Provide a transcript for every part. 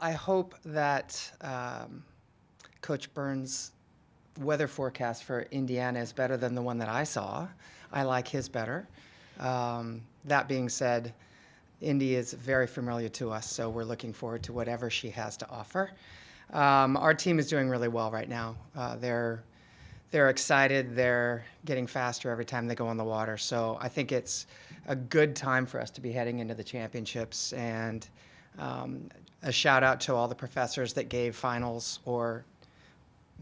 I hope that Coach Burns' weather forecast for Indiana is better than the one that I saw. I like his better. That being said, Indy is very familiar to us, so we're looking forward to whatever she has to offer. Our team is doing really well right now. They're excited. They're getting faster every time they go on the water. So I think it's a good time for us to be heading into the championships. And a shout out to all the professors that gave finals or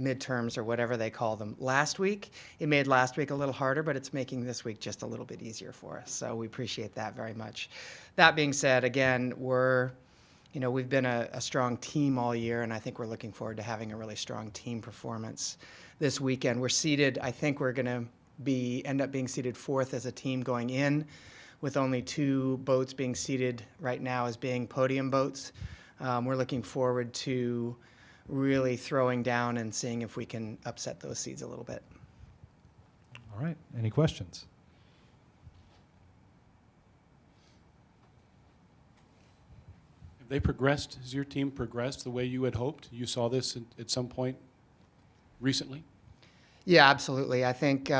midterms or whatever they call them last week. It made last week a little harder, but it's making this week just a little bit easier for us. So we appreciate that very much. That being said, again, we've been a strong team all year, and I think we're looking forward to having a really strong team performance this weekend. We're seated, I think we're going to end up being seated fourth as a team going in, with only 2 boats being seated right now as being podium boats. We're looking forward to really throwing down and seeing if we can upset those seeds a little bit. All right. Any questions? Have they progressed? Has your team progressed the way you had hoped? You saw this at some point recently? Yeah, absolutely. I think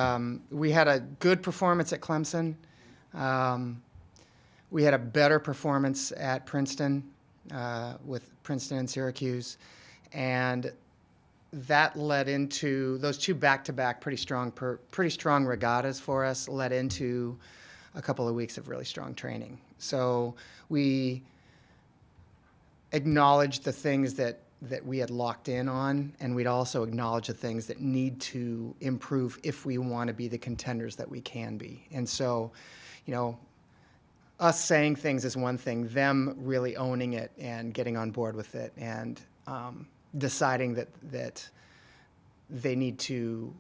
we had a good performance at Clemson. We had a better performance at Princeton with Princeton and Syracuse. And that led into those 2 back-to-back pretty strong regattas for us, led into a couple of weeks of really strong training. So we acknowledged the things that we had locked in on, and we'd also acknowledge the things that need to improve if we want to be the contenders that we can be. And so, us saying things is one thing, them really owning it and getting on board with it and deciding that they need to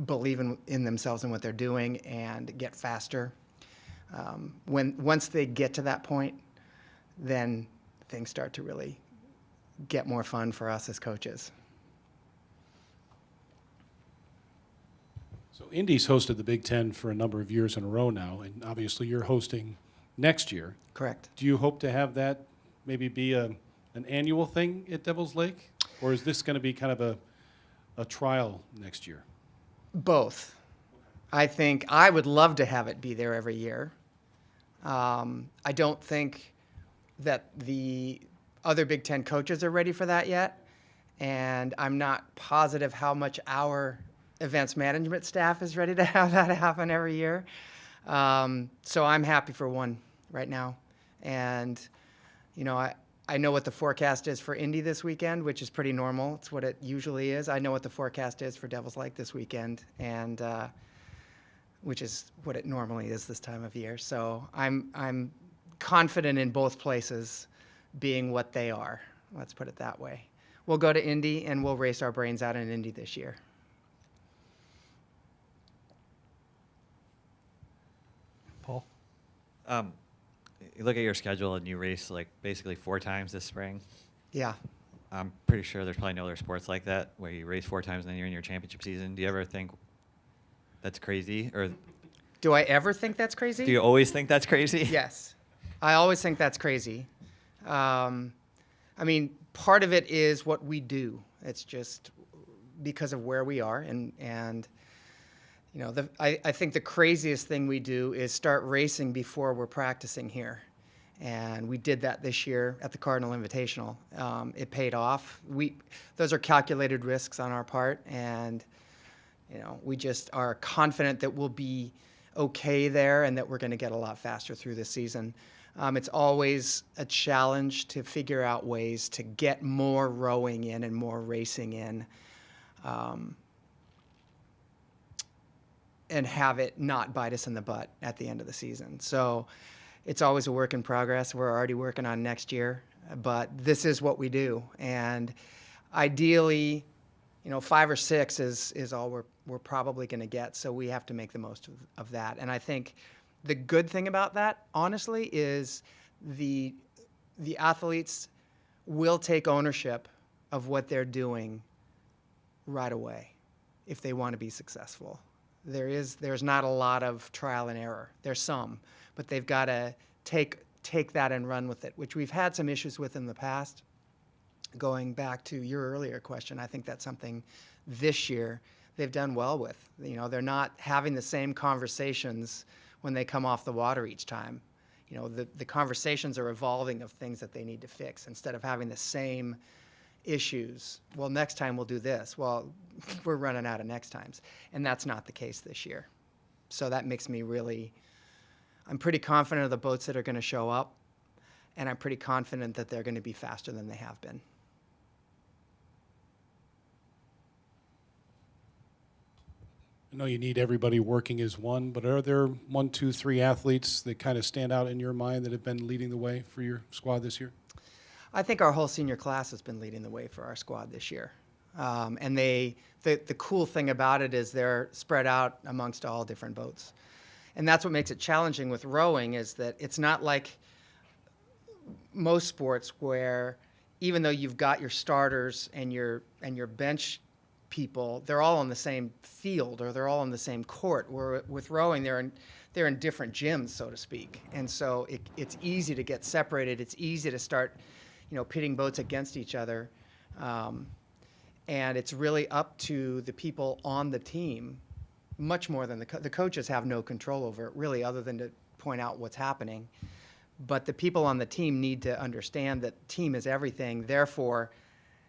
believe in themselves and what they're doing and get faster. Once they get to that point, then things start to really get more fun for us as coaches. So Indy's hosted the Big Ten for a number of years in a row now, and obviously you're hosting next year. Correct. Do you hope to have that maybe be an annual thing at Devil's Lake, or is this going to be kind of a trial next year? Both. I think I would love to have it be there every year. I don't think that the other Big Ten coaches are ready for that yet, and I'm not positive how much our events management staff is ready to have that happen every year. So I'm happy for one right now. And, I know what the forecast is for Indy this weekend, which is pretty normal. It's what it usually is. I know what the forecast is for Devil's Lake this weekend, and which is what it normally is this time of year. So I'm confident in both places being what they are. Let's put it that way. We'll go to Indy, and we'll race our brains out in Indy this year. Paul? You look at your schedule and you race like basically 4 times this spring. Yeah. I'm pretty sure there's probably no other sports like that where you race 4 times and then you're in your championship season. Do you ever think that's crazy? Or Do I ever think that's crazy? do you always think that's crazy? Yes. I always think that's crazy. Part of it is what we do. It's just because of where we are. And I think the craziest thing we do is start racing before we're practicing here. And we did that this year at the Cardinal Invitational. It paid off. Those are calculated risks on our part. And, we just are confident that we'll be okay there and that we're going to get a lot faster through this season. It's always a challenge to figure out ways to get more rowing in and more racing in, and have it not bite us in the butt at the end of the season. So it's always a work in progress. We're already working on next year, but this is what we do. And ideally, 5 or 6 is all we're probably going to get. So we have to make the most of that. And I think the good thing about that, honestly, is the athletes will take ownership of what they're doing right away if they want to be successful. There's not a lot of trial and error. There's some, but they've got to take take that and run with it, which we've had some issues with in the past. Going back to your earlier question, I think that's something this year they've done well with. You know, they're not having the same conversations when they come off the water each time. You know, the conversations are evolving of things that they need to fix instead of having the same issues. Well, next time we'll do this. Well, we're running out of next times. And that's not the case this year. So that makes me I'm pretty confident of the boats that are going to show up, and I'm pretty confident that they're going to be faster than they have been. I know you need everybody working as one, but are there 1, 2, 3 athletes that kind of stand out in your mind that have been leading the way for your squad this year? I think our whole senior class has been leading the way for our squad this year. And the cool thing about it is they're spread out amongst all different boats. And that's what makes it challenging with rowing, is that it's not like most sports where even though you've got your starters and your bench people, they're all on the same field or they're all on the same court. Where with rowing, they're in different gyms, so to speak. And so it's easy to get separated. It's easy to start, pitting boats against each other. And it's really up to the people on the team, much more than the coaches have no control over it, really, other than to point out what's happening. But the people on the team need to understand that team is everything. Therefore,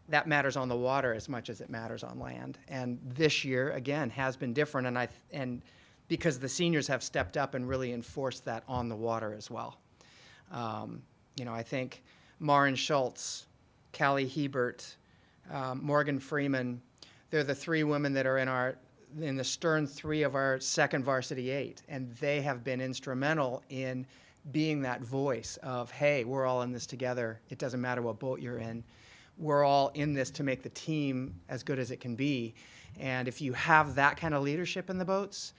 that matters on the water as much as it matters on land. And this year, again, has been different. And because the seniors have stepped up and really enforced that on the water as well. I think Marin Schultz, Callie Hebert, Morgan Freeman, they're the 3 women that are in the stern 3 of our second varsity 8. And they have been instrumental in being that voice of, hey, we're all in this together. It doesn't matter what boat you're in. We're all in this to make the team as good as it can be. And if you have that kind of leadership in the boats,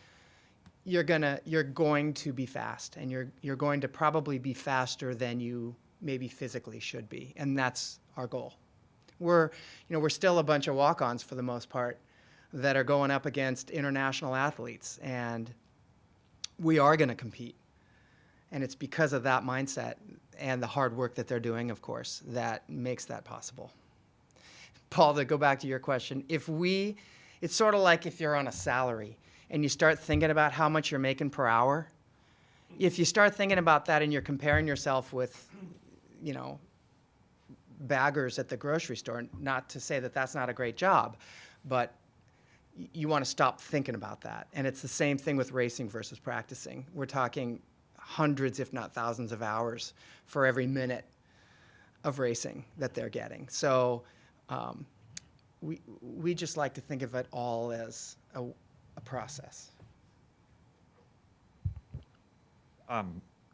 you're going to be fast, and you're going to probably be faster than you maybe physically should be. And that's our goal. We're still a bunch of walk-ons for the most part that are going up against international athletes, and we are going to compete. And it's because of that mindset and the hard work that they're doing, of course, that makes that possible. Paul, to go back to your question, it's sort of like if you're on a salary and you start thinking about how much you're making per hour. If you start thinking about that and you're comparing yourself with, baggers at the grocery store, not to say that that's not a great job, but you want to stop thinking about that. And it's the same thing with racing versus practicing. We're talking hundreds, if not thousands of hours for every minute of racing that they're getting. So we just like to think of it all as a process.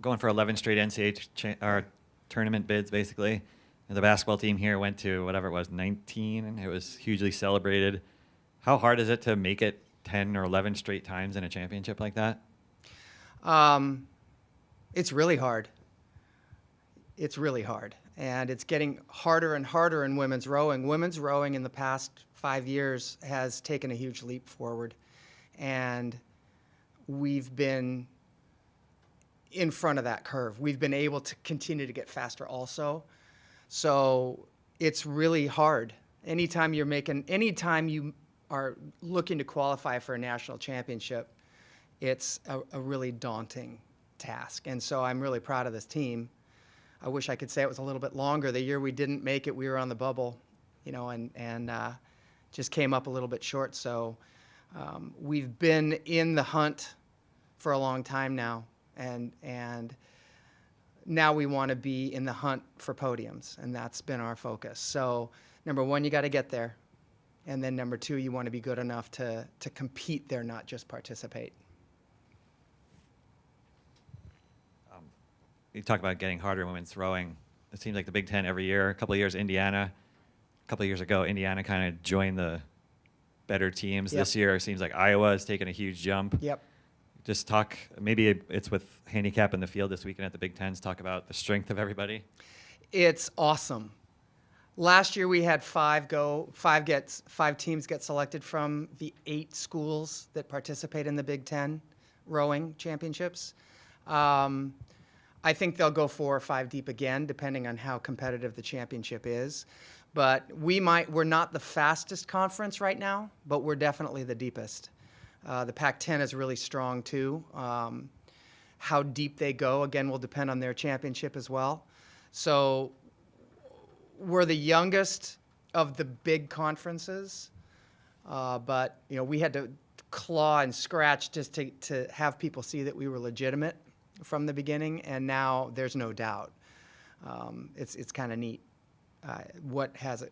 Going for 11 straight NCAA tournament bids, basically. And the basketball team here went to whatever it was, 19, and it was hugely celebrated. How hard is it to make it 10 or 11 straight times in a championship like that? It's really hard. It's really hard. And it's getting harder and harder in women's rowing. Women's rowing in the past 5 years has taken a huge leap forward. And we've been in front of that curve. We've been able to continue to get faster also. So it's really hard. Anytime you are looking to qualify for a national championship, it's a really daunting task. And so I'm really proud of this team. I wish I could say it was a little bit longer. The year we didn't make it, we were on the bubble, and just came up a little bit short. So we've been in the hunt for a long time now, and now we want to be in the hunt for podiums, and that's been our focus. So number 1, you got to get there. And then number 2, you want to be good enough to compete there, not just participate. You talk about getting harder in women's rowing. It seems like the Big Ten every year. A couple of years, Indiana. A couple of years ago, Indiana kind of joined the better teams. Yep. This year, it seems like Iowa has taken a huge jump. Yep. Just talk, maybe it's with handicap in the field this weekend at the Big Tens, talk about the strength of everybody. It's awesome. Last year we had 5 teams get selected from the 8 schools that participate in the Big Ten rowing championships. I think they'll go 4 or 5 deep again, depending on how competitive the championship is. But we're not the fastest conference right now, but we're definitely the deepest. The Pac-10 is really strong too. How deep they go, again, will depend on their championship as well. So we're the youngest of the big conferences, but we had to claw and scratch just to have people see that we were legitimate from the beginning, and now there's no doubt. It's kind of neat what has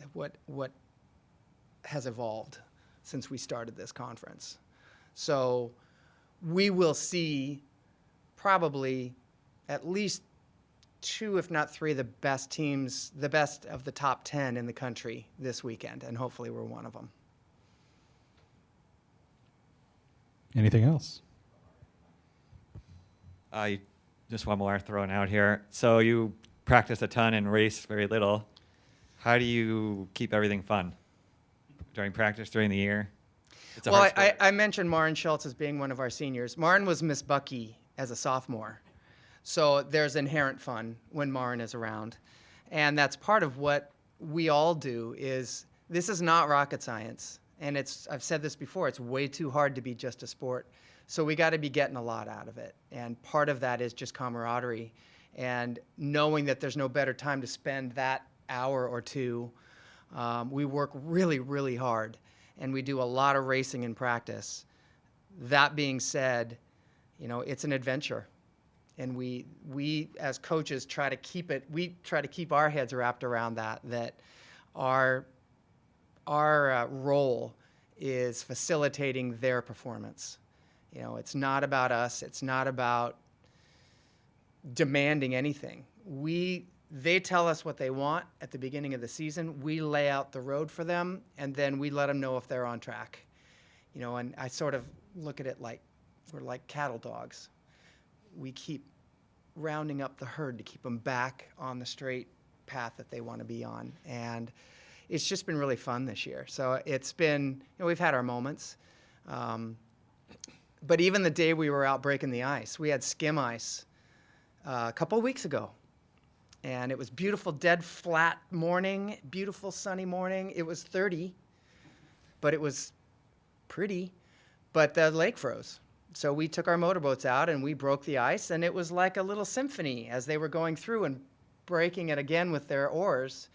evolved since we started this conference. So we will see probably at least 2, if not 3, the best teams, the best of the top 10 in the country this weekend, and hopefully we're one of them. Anything else? Just one more thrown out here. So you practice a ton and race very little. How do you keep everything fun during practice, during the year? It's a Well, hard sport. I mentioned Maren Schultz as being one of our seniors. Maren was Miss Bucky as a sophomore. So there's inherent fun when Maren is around. And that's part of what we all do. Is this is not rocket science. And I've said this before, it's way too hard to be just a sport. So we got to be getting a lot out of it. And part of that is just camaraderie and knowing that there's no better time to spend that hour or 2. We work really, really hard, and we do a lot of racing in practice. That being said, it's an adventure. And we as coaches try to keep our heads wrapped around that our role is facilitating their performance. It's not about us. It's not about demanding anything. They tell us what they want at the beginning of the season. We lay out the road for them, and then we let them know if they're on track. And I sort of look at it like we're like cattle dogs. We keep rounding up the herd to keep them back on the straight path that they want to be on. And it's just been really fun this year. So it's been, we've had our moments. But even the day we were out breaking the ice, we had skim ice a couple of weeks ago. And it was beautiful, dead flat morning, beautiful sunny morning. It was 30, but it was pretty. But the lake froze. So we took our motorboats out and we broke the ice, and it was like a little symphony as they were going through and breaking it again with their oars.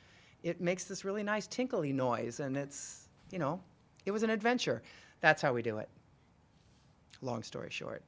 It makes this really nice tinkly noise, and it's, it was an adventure. That's how we do it. Long story short.